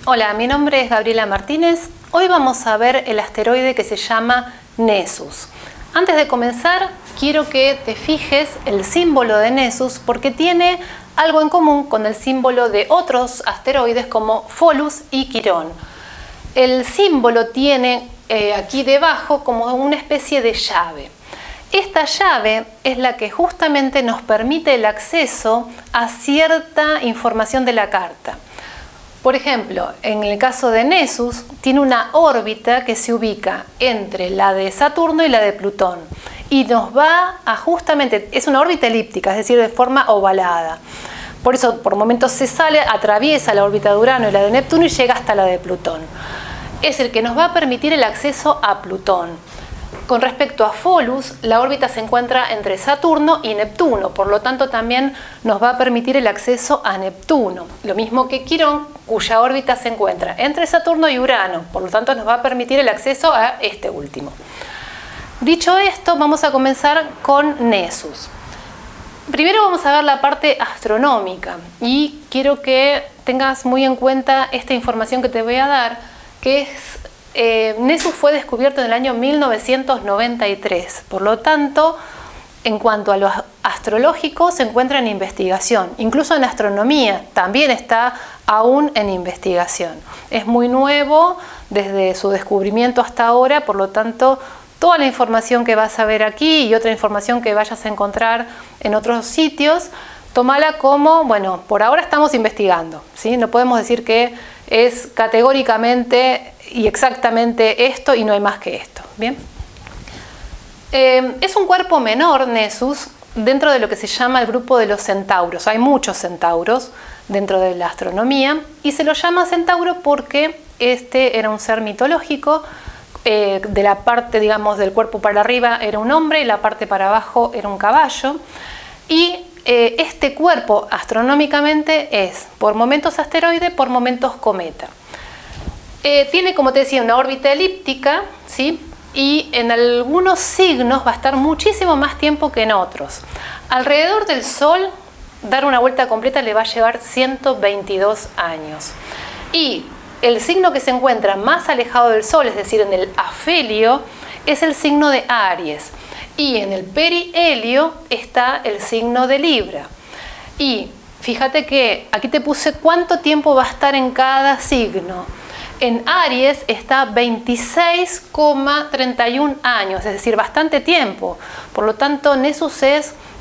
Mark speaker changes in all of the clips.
Speaker 1: Hola, mi nombre es Gabriela Martínez. Hoy vamos a ver el asteroide que se llama Nessus. Antes de comenzar, quiero que te fijes el símbolo de Nessus porque tiene algo en común con el símbolo de otros asteroides como Pholus y Quirón. El símbolo tiene aquí debajo como una especie de llave. Esta llave es la que justamente nos permite el acceso a cierta información de la carta. Por ejemplo, en el caso de Nessus, tiene una órbita que se ubica entre la de Saturno y la de Plutón. Y nos va a justamente, es una órbita elíptica, es decir, de forma ovalada. Por eso, por momentos se sale, atraviesa la órbita de Urano y la de Neptuno y llega hasta la de Plutón. Es el que nos va a permitir el acceso a Plutón. Con respecto a Pholus, la órbita se encuentra entre Saturno y Neptuno, por lo tanto también nos va a permitir el acceso a Neptuno. Lo mismo que Quirón, cuya órbita se encuentra entre Saturno y Urano, por lo tanto nos va a permitir el acceso a este último. Dicho esto, vamos a comenzar con Nessus. Primero vamos a ver la parte astronómica y quiero que tengas muy en cuenta esta información que te voy a dar, que es Nessus fue descubierto en el año 1993, por lo tanto, en cuanto a lo astrológico, se encuentra en investigación. Incluso en astronomía también está aún en investigación. Es muy nuevo desde su descubrimiento hasta ahora, por lo tanto, toda la información que vas a ver aquí y otra información que vayas a encontrar en otros sitios, tómala como, bueno, por ahora estamos investigando, ¿sí? No podemos decir que es categóricamente y exactamente esto y no hay más que esto. ¿Bien? Es un cuerpo menor, Nessus, dentro de lo que se llama el grupo de los centauros. Hay muchos centauros dentro de la astronomía y se lo llama centauro porque este era un ser mitológico. De la parte, digamos, del cuerpo para arriba era un hombre y la parte para abajo era un caballo. Y este cuerpo astronómicamente es por momentos asteroide, por momentos cometa. Tiene, como te decía, una órbita elíptica, ¿sí? Y en algunos signos va a estar muchísimo más tiempo que en otros. Alrededor del Sol, dar una vuelta completa le va a llevar 122 años. Y el signo que se encuentra más alejado del Sol, es decir, en el afelio, es el signo de Aries. Y en el perihelio está el signo de Libra. Y fíjate que aquí te puse cuánto tiempo va a estar en cada signo. En Aries está 26,31 años, es decir, bastante tiempo. Por lo tanto, Nessus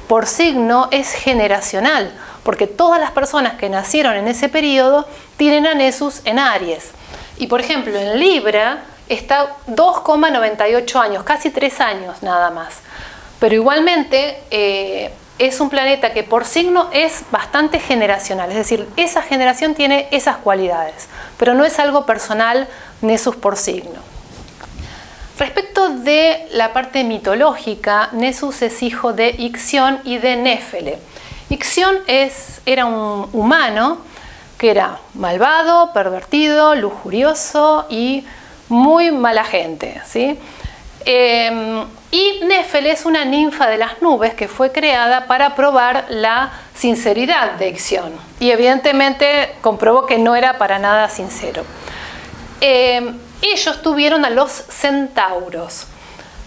Speaker 1: por signo, es generacional, porque todas las personas que nacieron en ese periodo tienen a Nessus en Aries. Y por ejemplo, en Libra está 2,98 años, casi 3 años nada más. Pero igualmente es un planeta que por signo es bastante generacional, es decir, esa generación tiene esas cualidades, pero no es algo personal Nessus por signo. Respecto de la parte mitológica, Nessus es hijo de Ixión y de Néfele. Ixión era un humano que era malvado, pervertido, lujurioso y muy mala gente, ¿sí? Y Néfele es una ninfa de las nubes que fue creada para probar la sinceridad de Ixión. Y evidentemente comprobó que no era para nada sincero. Ellos tuvieron a los centauros.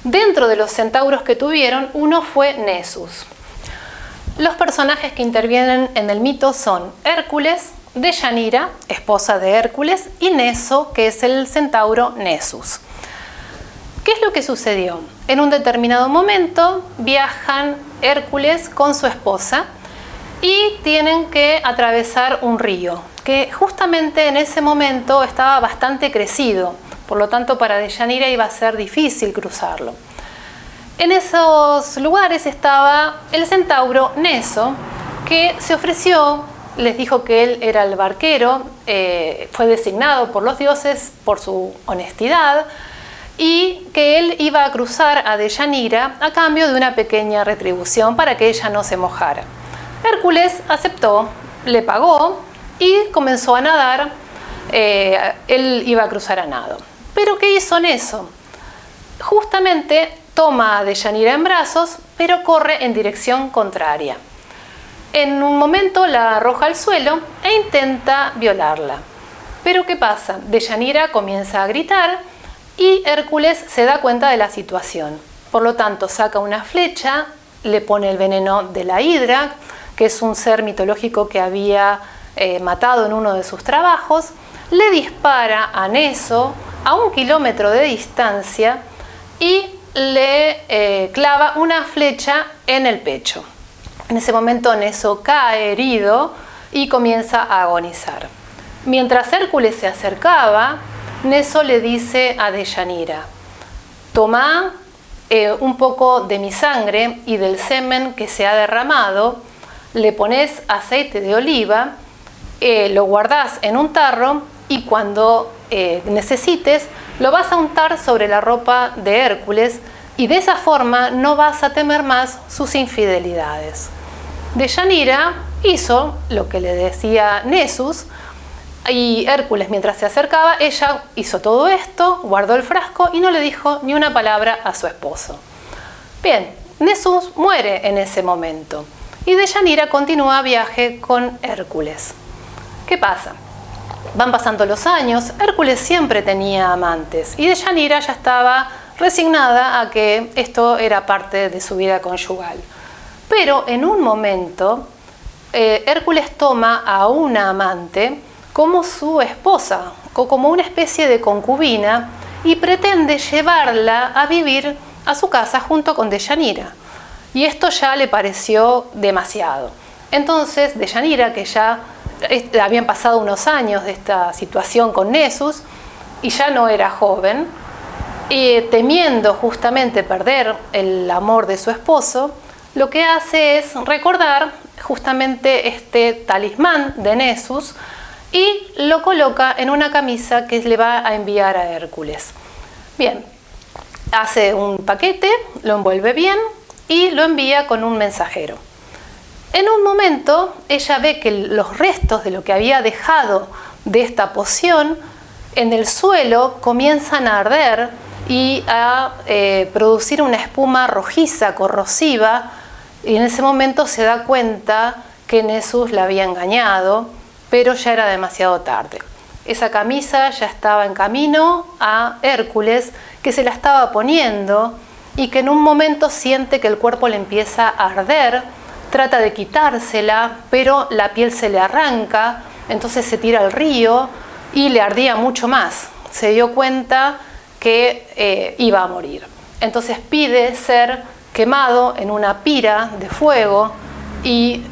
Speaker 1: Dentro de los centauros que tuvieron, uno fue Nessus. Los personajes que intervienen en el mito son Hércules, Deyanira, esposa de Hércules, y Neso, que es el centauro Nessus. ¿Qué es lo que sucedió? En un determinado momento viajan Hércules con su esposa y tienen que atravesar un río, que justamente en ese momento estaba bastante crecido, por lo tanto para Deyanira iba a ser difícil cruzarlo. En esos lugares estaba el centauro Neso, que se ofreció, les dijo que él era el barquero, fue designado por los dioses por su honestidad, y que él iba a cruzar a Deyanira a cambio de una pequeña retribución para que ella no se mojara. Hércules aceptó, le pagó y comenzó a nadar. Él iba a cruzar a nado. ¿Pero qué hizo Neso? Justamente toma a Deyanira en brazos, pero corre en dirección contraria. En un momento la arroja al suelo e intenta violarla. Pero ¿qué pasa? Deyanira comienza a gritar y Hércules se da cuenta de la situación. Por lo tanto, saca una flecha, le pone el veneno de la hidra, que es un ser mitológico que había matado en uno de sus trabajos, le dispara a Neso a 1 kilómetro de distancia y le clava una flecha en el pecho. En ese momento Neso cae herido y comienza a agonizar. Mientras Hércules se acercaba, Neso le dice a Deyanira: toma un poco de mi sangre y del semen que se ha derramado, le pones aceite de oliva, lo guardás en un tarro y cuando necesites lo vas a untar sobre la ropa de Hércules y de esa forma no vas a temer más sus infidelidades. Deyanira hizo lo que le decía Nessus y Hércules, mientras se acercaba, ella hizo todo esto, guardó el frasco y no le dijo ni una palabra a su esposo. Bien, Nessus muere en ese momento y Deyanira continúa viaje con Hércules. ¿Qué pasa? Van pasando los años, Hércules siempre tenía amantes y Deyanira ya estaba resignada a que esto era parte de su vida conyugal. Pero en un momento, Hércules toma a una amante como su esposa, o como una especie de concubina, y pretende llevarla a vivir a su casa junto con Deyanira. Y esto ya le pareció demasiado. Entonces Deyanira, que ya habían pasado unos años de esta situación con Nessus, y ya no era joven, temiendo justamente perder el amor de su esposo, lo que hace es recordar justamente este talismán de Nessus y lo coloca en una camisa que le va a enviar a Hércules. Bien, hace un paquete, lo envuelve bien y lo envía con un mensajero. En un momento ella ve que los restos de lo que había dejado de esta poción en el suelo comienzan a arder y a producir una espuma rojiza, corrosiva, y en ese momento se da cuenta que Nessus la había engañado, pero ya era demasiado tarde. Esa camisa ya estaba en camino a Hércules, que se la estaba poniendo y que en un momento siente que el cuerpo le empieza a arder, trata de quitársela, pero la piel se le arranca, entonces se tira al río y le ardía mucho más. Se dio cuenta que iba a morir. Entonces pide ser quemado en una pira de fuego y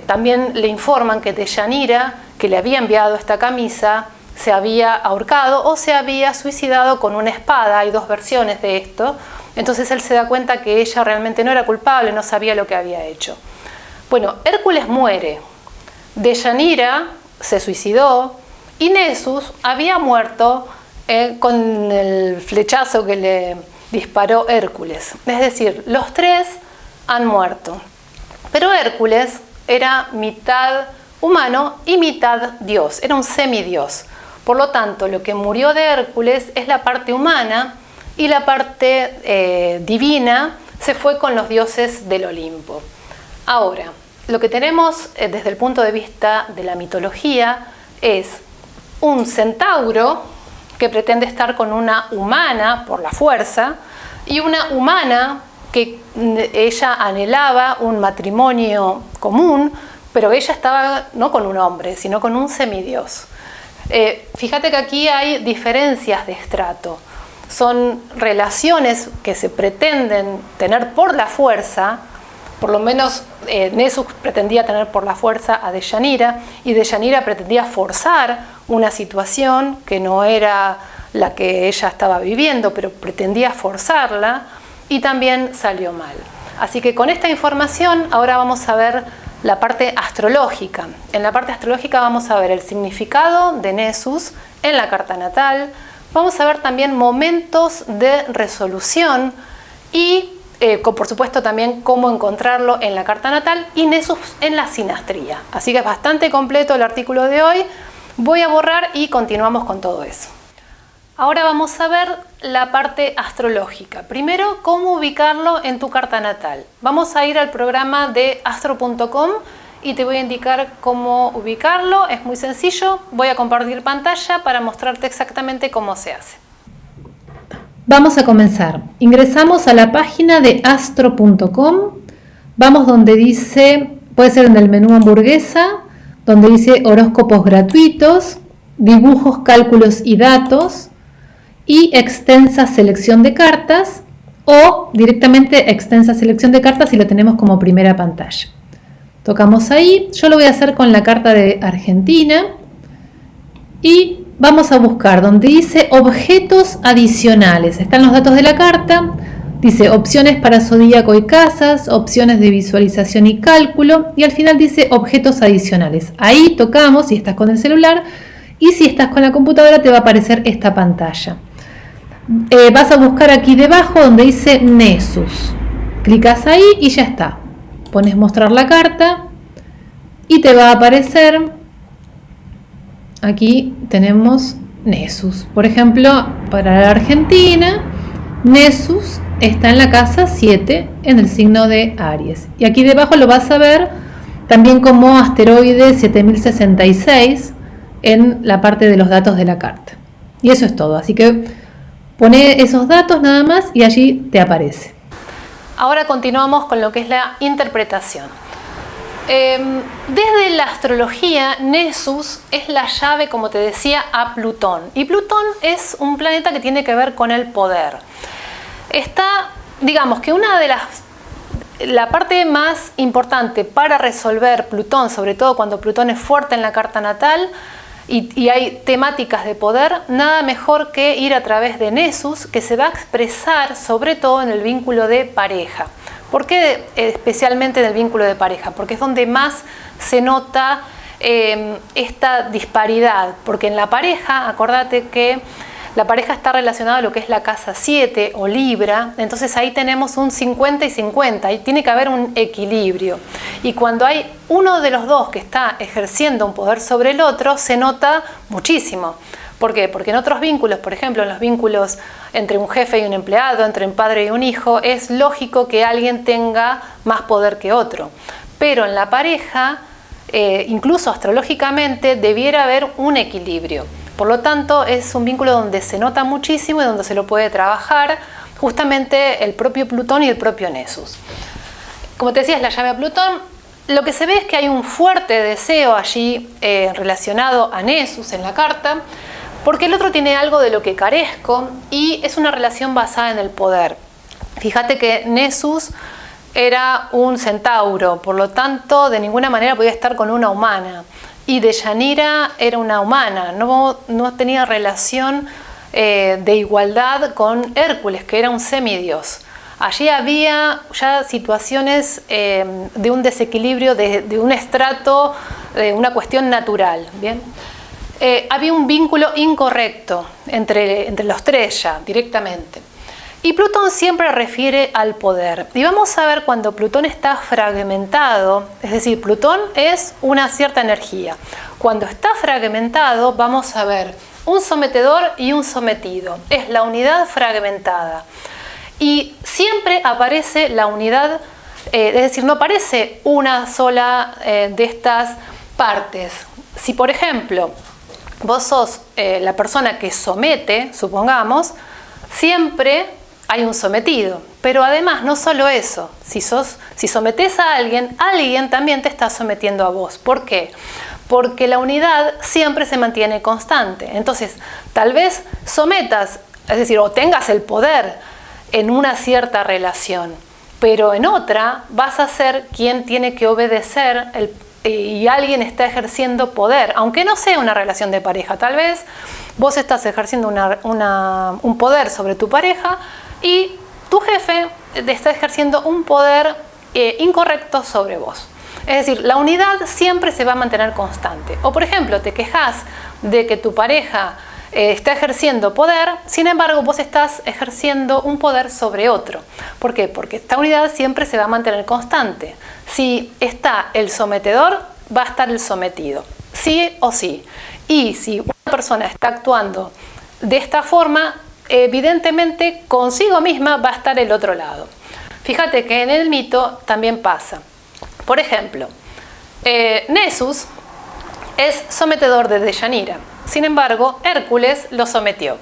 Speaker 1: también le informan que Deyanira, que le había enviado esta camisa, se había ahorcado o se había suicidado con una espada. Hay dos versiones de esto. Entonces él se da cuenta que ella realmente no era culpable, no sabía lo que había hecho. Bueno, Hércules muere, Deyanira se suicidó y Nessus había muerto con el flechazo que le disparó Hércules. Es decir, los tres han muerto. Pero Hércules era mitad humano y mitad dios, era un semidios. Por lo tanto, lo que murió de Hércules es la parte humana y la parte divina se fue con los dioses del Olimpo. Ahora, lo que tenemos desde el punto de vista de la mitología es un centauro que pretende estar con una humana por la fuerza y una humana que ella anhelaba un matrimonio común, pero ella estaba no con un hombre, sino con un semidios. Fíjate que aquí hay diferencias de estrato. Son relaciones que se pretenden tener por la fuerza, por lo menos Nessus pretendía tener por la fuerza a Deyanira y Deyanira pretendía forzar una situación que no era la que ella estaba viviendo, pero pretendía forzarla y también salió mal. Así que con esta información ahora vamos a ver la parte astrológica. En la parte astrológica vamos a ver el significado de Nessus en la carta natal, vamos a ver también momentos de resolución y por supuesto también cómo encontrarlo en la carta natal y Nessus en la sinastría. Así que es bastante completo el artículo de hoy. Voy a borrar y continuamos con todo eso. Ahora vamos a ver la parte astrológica. Primero, cómo ubicarlo en tu carta natal. Vamos a ir al programa de astro.com y te voy a indicar cómo ubicarlo. Es muy sencillo. Voy a compartir pantalla para mostrarte exactamente cómo se hace. Vamos a comenzar. Ingresamos a la página de astro.com. Vamos donde dice, puede ser en el menú hamburguesa, donde dice horóscopos gratuitos, dibujos, cálculos y datos, y extensa selección de cartas, o directamente extensa selección de cartas si lo tenemos como primera pantalla. Tocamos ahí. Yo lo voy a hacer con la carta de Argentina y vamos a buscar donde dice objetos adicionales. Están los datos de la carta, dice opciones para zodíaco y casas, opciones de visualización y cálculo, y al final dice objetos adicionales. Ahí tocamos si estás con el celular, y si estás con la computadora te va a aparecer esta pantalla. Vas a buscar aquí debajo donde dice Nessus. Clicas ahí y ya está. Pones mostrar la carta y te va a aparecer, aquí tenemos Nessus. Por ejemplo, para la Argentina, Nessus está en la casa 7 en el signo de Aries. Y aquí debajo lo vas a ver también como asteroide 7066 en la parte de los datos de la carta. Y eso es todo. Así que pone esos datos nada más y allí te aparece. Ahora continuamos con lo que es la interpretación. Desde la astrología, Nessus es la llave, como te decía, a Plutón. Y Plutón es un planeta que tiene que ver con el poder. Digamos que la parte más importante para resolver Plutón, sobre todo cuando Plutón es fuerte en la carta natal, y hay temáticas de poder, nada mejor que ir a través de Nessus, que se va a expresar sobre todo en el vínculo de pareja. ¿Por qué especialmente en el vínculo de pareja? Porque es donde más se nota esta disparidad. Porque en la pareja, acordate que la pareja está relacionada a lo que es la casa 7 o Libra, entonces ahí tenemos un 50 y 50, ahí tiene que haber un equilibrio. Y cuando hay uno de los dos que está ejerciendo un poder sobre el otro, se nota muchísimo. ¿Por qué? Porque en otros vínculos, por ejemplo, en los vínculos entre un jefe y un empleado, entre un padre y un hijo, es lógico que alguien tenga más poder que otro. Pero en la pareja, incluso astrológicamente, debiera haber un equilibrio. Por lo tanto, es un vínculo donde se nota muchísimo y donde se lo puede trabajar justamente el propio Plutón y el propio Nessus. Como te decía, es la llave a Plutón. Lo que se ve es que hay un fuerte deseo allí relacionado a Nessus en la carta, porque el otro tiene algo de lo que carezco y es una relación basada en el poder. Fíjate que Nessus era un centauro, por lo tanto, de ninguna manera podía estar con una humana. Y Deyanira era una humana, no tenía relación de igualdad con Hércules, que era un semidios. Allí había ya situaciones de un desequilibrio, de un estrato, de una cuestión natural. ¿Bien? Había un vínculo incorrecto entre los tres ya, directamente. Y Plutón siempre refiere al poder. Y vamos a ver cuando Plutón está fragmentado, es decir, Plutón es una cierta energía. Cuando está fragmentado, vamos a ver un sometedor y un sometido. Es la unidad fragmentada. Y siempre aparece la unidad, es decir, no aparece una sola de estas partes. Si, por ejemplo, vos sos la persona que somete, supongamos, siempre hay un sometido. Pero además, no solo eso, si sometés a alguien también te está sometiendo a vos. ¿Por qué? Porque la unidad siempre se mantiene constante. Entonces, tal vez sometas, es decir, o tengas el poder en una cierta relación, pero en otra vas a ser quien tiene que obedecer y alguien está ejerciendo poder, aunque no sea una relación de pareja. Tal vez vos estás ejerciendo un poder sobre tu pareja y tu jefe está ejerciendo un poder incorrecto sobre vos. Es decir, la unidad siempre se va a mantener constante. O por ejemplo, te quejas de que tu pareja está ejerciendo poder, sin embargo vos estás ejerciendo un poder sobre otro. ¿Por qué? Porque esta unidad siempre se va a mantener constante. Si está el sometedor, va a estar el sometido, sí o sí. Y si una persona está actuando de esta forma, evidentemente consigo misma va a estar el otro lado. Fíjate que en el mito también pasa. Por ejemplo, Nessus es sometedor de Deyanira. Sin embargo, Hércules lo sometió.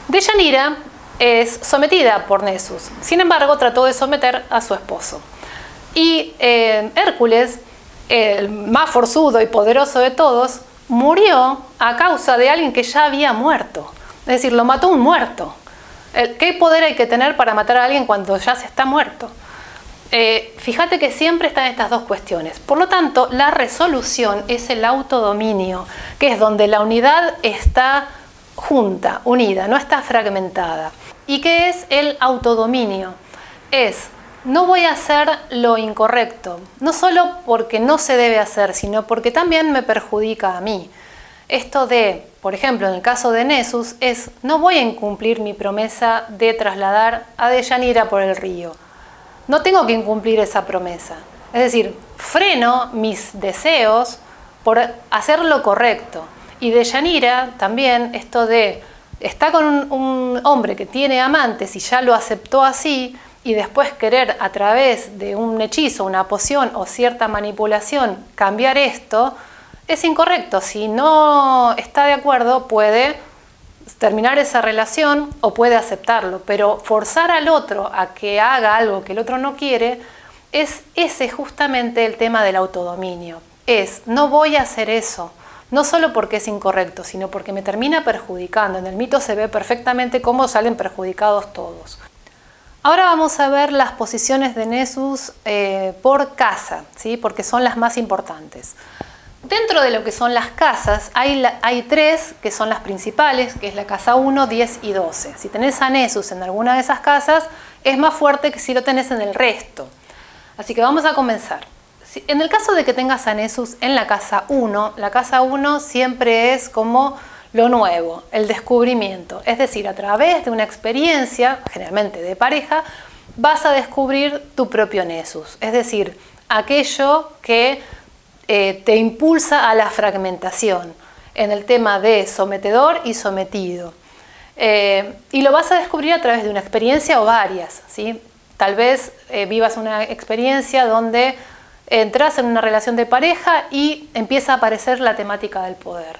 Speaker 1: Deyanira es sometida por Nessus. Sin embargo, trató de someter a su esposo. Y Hércules, el más forzudo y poderoso de todos, murió a causa de alguien que ya había muerto. Es decir, lo mató un muerto. ¿Qué poder hay que tener para matar a alguien cuando ya se está muerto? Fíjate que siempre están estas dos cuestiones. Por lo tanto, la resolución es el autodominio, que es donde la unidad está junta, unida, no está fragmentada. ¿Y qué es el autodominio? Es, no voy a hacer lo incorrecto, no solo porque no se debe hacer, sino porque también me perjudica a mí. Esto de, por ejemplo, en el caso de Nessus, es, no voy a incumplir mi promesa de trasladar a Deyanira por el río. No tengo que incumplir esa promesa. Es decir, freno mis deseos por hacer lo correcto. Y Deyanira también, esto de, está con un hombre que tiene amantes y ya lo aceptó así, y después querer a través de un hechizo, una poción o cierta manipulación cambiar esto, es incorrecto. Si no está de acuerdo, puede terminar esa relación o puede aceptarlo, pero forzar al otro a que haga algo que el otro no quiere, es ese justamente el tema del autodominio. Es, no voy a hacer eso, no solo porque es incorrecto, sino porque me termina perjudicando. En el mito se ve perfectamente cómo salen perjudicados todos. Ahora vamos a ver las posiciones de Nessus por casa, ¿sí? Porque son las más importantes. Dentro de lo que son las casas, hay tres que son las principales, que es la casa 1, 10 y 12. Si tenés a Nessus en alguna de esas casas, es más fuerte que si lo tenés en el resto. Así que vamos a comenzar. En el caso de que tengas a Nessus en la casa 1 siempre es como lo nuevo, el descubrimiento. Es decir, a través de una experiencia, generalmente de pareja, vas a descubrir tu propio Nessus. Es decir, aquello que te impulsa a la fragmentación en el tema de sometedor y sometido. Y lo vas a descubrir a través de una experiencia o varias, ¿sí? Tal vez vivas una experiencia donde entras en una relación de pareja y empieza a aparecer la temática del poder.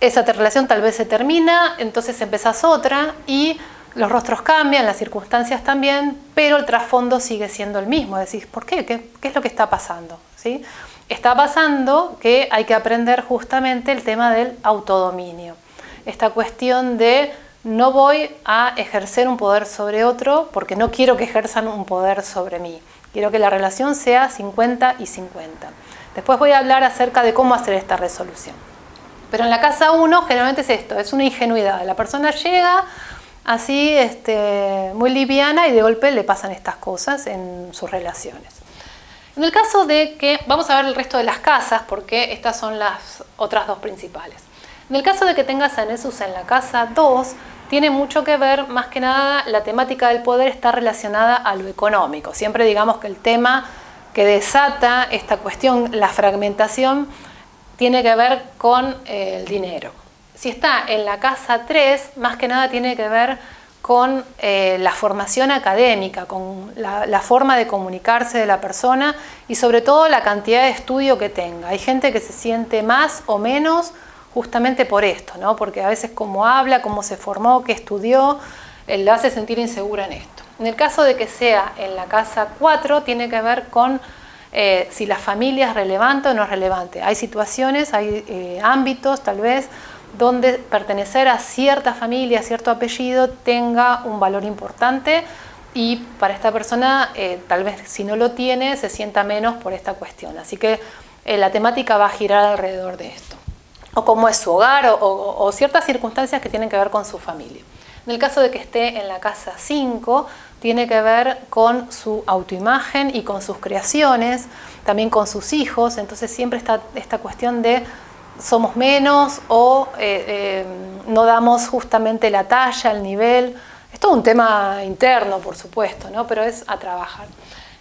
Speaker 1: Esa relación tal vez se termina, entonces empezás otra y los rostros cambian, las circunstancias también, pero el trasfondo sigue siendo el mismo. Decís, ¿por qué? ¿Qué es lo que está pasando? ¿Sí? Está pasando que hay que aprender justamente el tema del autodominio. Esta cuestión de no voy a ejercer un poder sobre otro porque no quiero que ejerzan un poder sobre mí. Quiero que la relación sea 50 y 50. Después voy a hablar acerca de cómo hacer esta resolución. Pero en la casa 1 generalmente es esto, es una ingenuidad. La persona llega así muy liviana y de golpe le pasan estas cosas en sus relaciones. En el caso de que, vamos a ver el resto de las casas porque estas son las otras dos principales. En el caso de que tengas a Nessus en la casa 2, tiene mucho que ver, más que nada, la temática del poder está relacionada a lo económico. Siempre digamos que el tema que desata esta cuestión, la fragmentación, tiene que ver con el dinero. Si está en la casa 3, más que nada tiene que ver con la formación académica, con la forma de comunicarse de la persona y sobre todo la cantidad de estudio que tenga. Hay gente que se siente más o menos justamente por esto, ¿no? Porque a veces cómo habla, cómo se formó, qué estudió, lo hace sentir insegura en esto. En el caso de que sea en la casa 4, tiene que ver con si la familia es relevante o no es relevante. Hay situaciones, hay ámbitos tal vez, donde pertenecer a cierta familia, a cierto apellido, tenga un valor importante y para esta persona, tal vez si no lo tiene, se sienta menos por esta cuestión. Así que la temática va a girar alrededor de esto. O cómo es su hogar o ciertas circunstancias que tienen que ver con su familia. En el caso de que esté en la casa 5, tiene que ver con su autoimagen y con sus creaciones, también con sus hijos. Entonces siempre está esta cuestión de somos menos o no damos justamente la talla, el nivel. Es todo un tema interno, por supuesto, ¿no? Pero es a trabajar.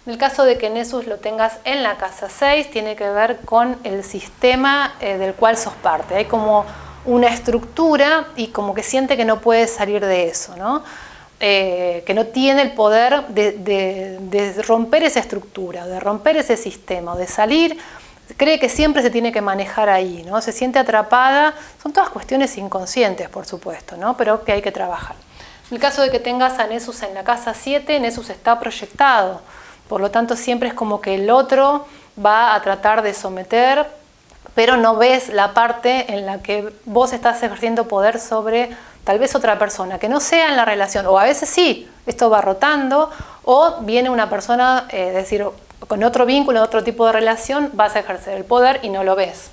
Speaker 1: En el caso de que Nessus lo tengas en la casa 6, tiene que ver con el sistema del cual sos parte. Hay como una estructura y como que siente que no puede salir de eso, ¿no? Que no tiene el poder de romper esa estructura, de romper ese sistema, de salir cree que siempre se tiene que manejar ahí, ¿no? Se siente atrapada. Son todas cuestiones inconscientes, por supuesto, ¿no? Pero que hay que trabajar. En el caso de que tengas a Nessus en la casa 7, Nessus está proyectado. Por lo tanto, siempre es como que el otro va a tratar de someter, pero no ves la parte en la que vos estás ejerciendo poder sobre tal vez otra persona, que no sea en la relación, o a veces sí, esto va rotando, o viene una persona, es decir, con otro vínculo, otro tipo de relación, vas a ejercer el poder y no lo ves.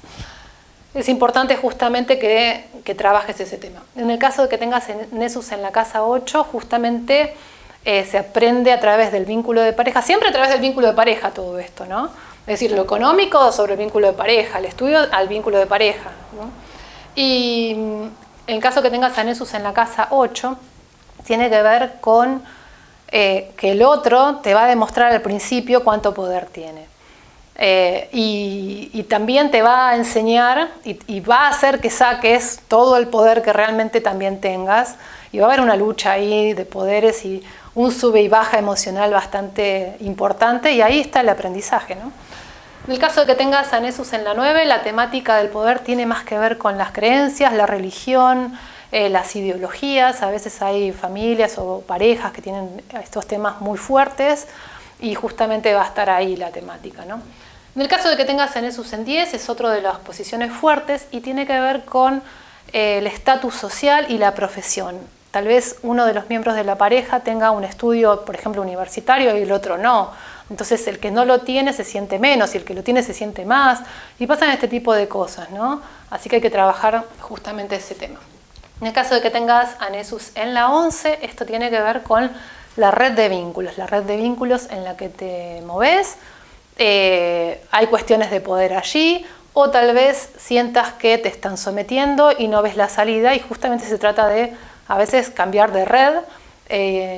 Speaker 1: Es importante justamente que trabajes ese tema. En el caso de que tengas Nessus en la casa 8, justamente se aprende a través del vínculo de pareja, siempre a través del vínculo de pareja todo esto, ¿no? Es decir, lo económico sobre el vínculo de pareja, el estudio al vínculo de pareja, ¿no? Y en el caso que tengas a Nessus en la casa 8, tiene que ver con que el otro te va a demostrar al principio cuánto poder tiene. Y también te va a enseñar y va a hacer que saques todo el poder que realmente también tengas, y va a haber una lucha ahí de poderes y un sube y baja emocional bastante importante, y ahí está el aprendizaje, ¿no? En el caso de que tengas a Nessus en la 9, la temática del poder tiene más que ver con las creencias, la religión, las ideologías. A veces hay familias o parejas que tienen estos temas muy fuertes y justamente va a estar ahí la temática, ¿no? En el caso de que tengas a Nessus en 10, es otro de las posiciones fuertes y tiene que ver con el estatus social y la profesión. Tal vez uno de los miembros de la pareja tenga un estudio, por ejemplo, universitario y el otro no. Entonces el que no lo tiene se siente menos y el que lo tiene se siente más. Y pasan este tipo de cosas, ¿no? Así que hay que trabajar justamente ese tema. En el caso de que tengas a Nessus en la 11, esto tiene que ver con la red de vínculos en la que te moves. Hay cuestiones de poder allí, o tal vez sientas que te están sometiendo y no ves la salida, y justamente se trata de a veces cambiar de red,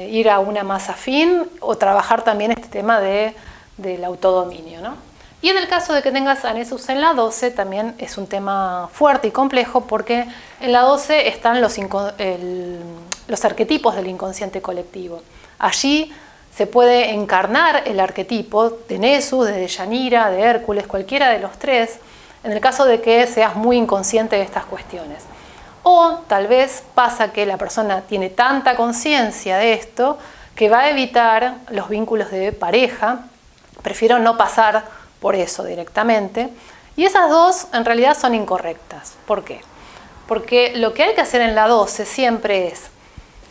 Speaker 1: ir a una más afín, o trabajar también este tema del autodominio, ¿no? Y en el caso de que tengas a Nessus en la 12, también es un tema fuerte y complejo, porque en la 12 están los arquetipos del inconsciente colectivo. Allí se puede encarnar el arquetipo de Nessus, de Deyanira, de Hércules, cualquiera de los tres, en el caso de que seas muy inconsciente de estas cuestiones. O tal vez pasa que la persona tiene tanta conciencia de esto que va a evitar los vínculos de pareja, prefiero no pasar por eso directamente, y esas dos en realidad son incorrectas. ¿Por qué? Porque lo que hay que hacer en la 12 siempre es,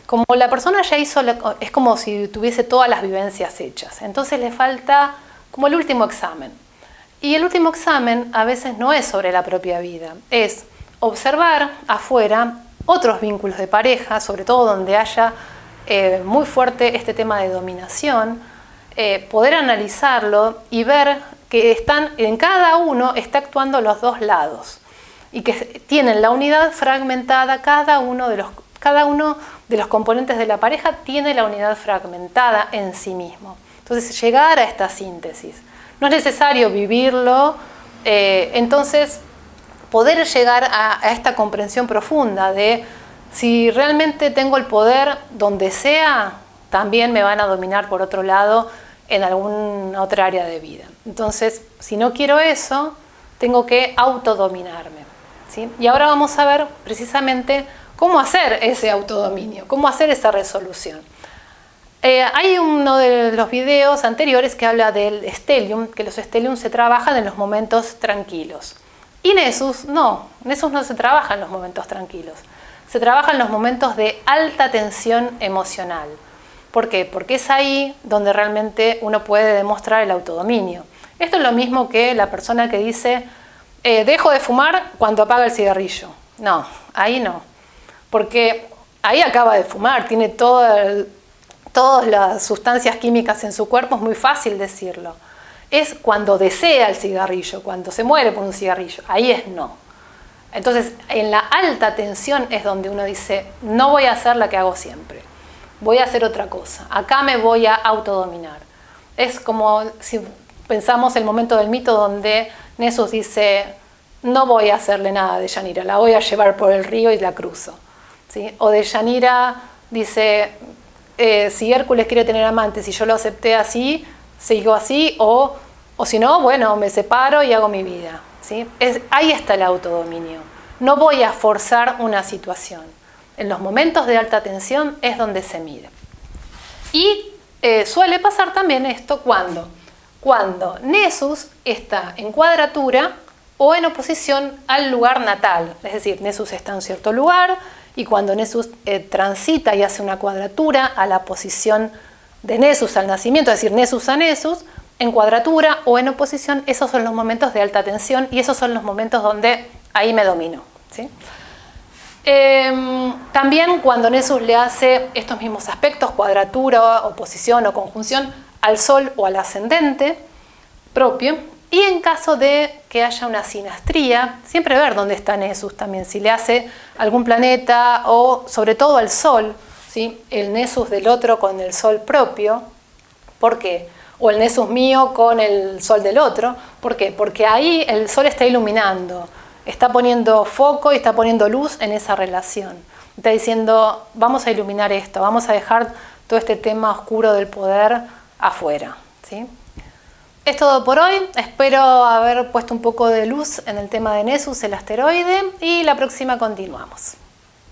Speaker 1: como la persona ya hizo, es como si tuviese todas las vivencias hechas, entonces le falta como el último examen. Y el último examen a veces no es sobre la propia vida, es observar afuera otros vínculos de pareja, sobre todo donde haya muy fuerte este tema de dominación, poder analizarlo y ver que en cada uno está actuando los dos lados y que tienen la unidad fragmentada, cada uno de los componentes de la pareja tiene la unidad fragmentada en sí mismo. Entonces, llegar a esta síntesis. No es necesario vivirlo, entonces poder llegar a esta comprensión profunda de si realmente tengo el poder donde sea, también me van a dominar por otro lado en alguna otra área de vida. Entonces, si no quiero eso, tengo que autodominarme, ¿sí? Y ahora vamos a ver precisamente cómo hacer ese autodominio, cómo hacer esa resolución. Hay uno de los videos anteriores que habla del stellium, que los stellium se trabajan en los momentos tranquilos. Y Nessus no se trabaja en los momentos tranquilos, se trabaja en los momentos de alta tensión emocional. ¿Por qué? Porque es ahí donde realmente uno puede demostrar el autodominio. Esto es lo mismo que la persona que dice, dejo de fumar cuando apaga el cigarrillo. No, ahí no, porque ahí acaba de fumar, tiene todas las sustancias químicas en su cuerpo, es muy fácil decirlo. Es cuando desea el cigarrillo, cuando se muere por un cigarrillo, ahí es no. Entonces, en la alta tensión es donde uno dice, no voy a hacer la que hago siempre, voy a hacer otra cosa, acá me voy a autodominar. Es como si pensamos el momento del mito donde Nessus dice, no voy a hacerle nada a Deyanira, la voy a llevar por el río y la cruzo, ¿sí? O Deyanira dice, si Hércules quiere tener amantes y yo lo acepté así, sigo así, o O si no, bueno, me separo y hago mi vida, ¿sí? Ahí está el autodominio. No voy a forzar una situación. En los momentos de alta tensión es donde se mide. Y suele pasar también esto cuando Nessus está en cuadratura o en oposición al lugar natal. Es decir, Nessus está en cierto lugar y cuando Nessus transita y hace una cuadratura a la posición de Nessus al nacimiento, es decir, Nessus a Nessus, en cuadratura o en oposición, esos son los momentos de alta tensión y esos son los momentos donde ahí me domino, ¿sí? También cuando Nessus le hace estos mismos aspectos, cuadratura, oposición o conjunción, al Sol o al ascendente propio, y en caso de que haya una sinastría, siempre ver dónde está Nessus también, si le hace algún planeta o sobre todo al Sol, ¿sí? El Nessus del otro con el Sol propio, ¿por qué? O el Nessus mío con el Sol del otro, ¿por qué? Porque ahí el Sol está iluminando, está poniendo foco y está poniendo luz en esa relación. Está diciendo, vamos a iluminar esto, vamos a dejar todo este tema oscuro del poder afuera, ¿sí? Es todo por hoy. Espero haber puesto un poco de luz en el tema de Nessus, el asteroide, y la próxima continuamos.